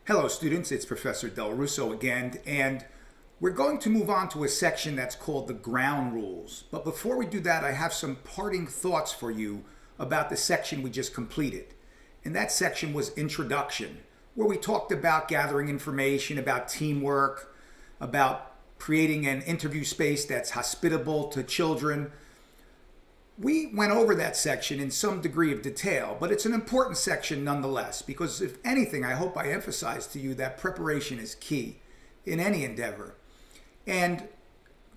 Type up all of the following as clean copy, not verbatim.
Hello students, it's Professor Russo again, and we're going to move on to a section that's called the ground rules. But before we do that, I have some parting thoughts for you about the section we just completed. And that section was introduction, where we talked about gathering information, about teamwork, about creating an interview space that's hospitable to children. We went over that section in some degree of detail, but it's an important section nonetheless, because if anything, I hope I emphasize to you that preparation is key in any endeavor. And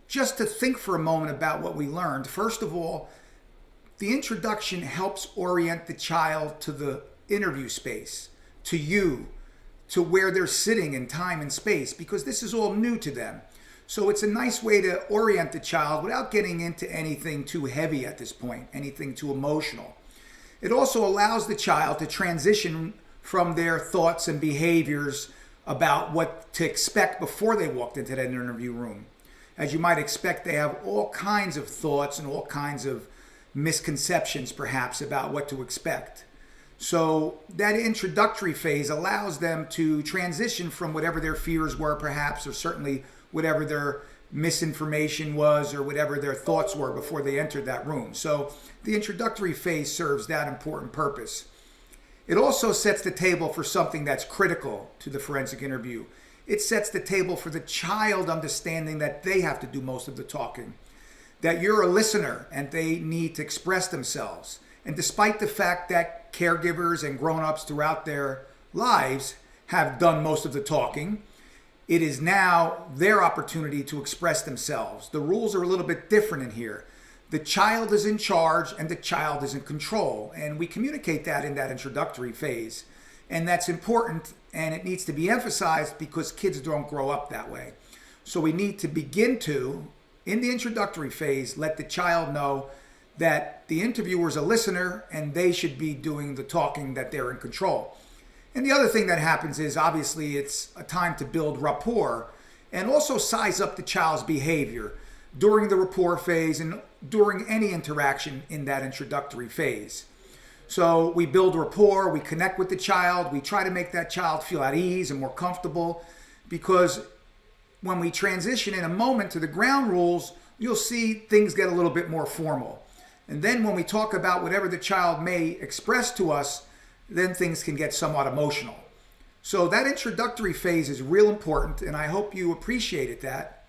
just to think for a moment about what we learned, first of all, the introduction helps orient the child to the interview space, to you, to where they're sitting in time and space, because this is all new to them. So it's a nice way to orient the child without getting into anything too heavy at this point, anything too emotional. It also allows the child to transition from their thoughts and behaviors about what to expect before they walked into that interview room. As you might expect, they have all kinds of thoughts and all kinds of misconceptions perhaps about what to expect. So that introductory phase allows them to transition from whatever their fears were perhaps, or certainly whatever their misinformation was or whatever their thoughts were before they entered that room. So the introductory phase serves that important purpose. It also sets the table for something that's critical to the forensic interview. It sets the table for the child understanding that they have to do most of the talking, that you're a listener and they need to express themselves. And despite the fact that caregivers and grown-ups throughout their lives have done most of the talking, it is now their opportunity to express themselves. The rules are a little bit different in here. The child is in charge and the child is in control. And we communicate that in that introductory phase. And that's important, and it needs to be emphasized because kids don't grow up that way. So we need to begin to, in the introductory phase, let the child know that the interviewer is a listener and they should be doing the talking, that they're in control. And the other thing that happens is, obviously, it's a time to build rapport and also size up the child's behavior during the rapport phase and during any interaction in that introductory phase. So we build rapport, we connect with the child, we try to make that child feel at ease and more comfortable, because when we transition in a moment to the ground rules, you'll see things get a little bit more formal. And then when we talk about whatever the child may express to us, then things can get somewhat emotional. So that introductory phase is real important, and I hope you appreciated that.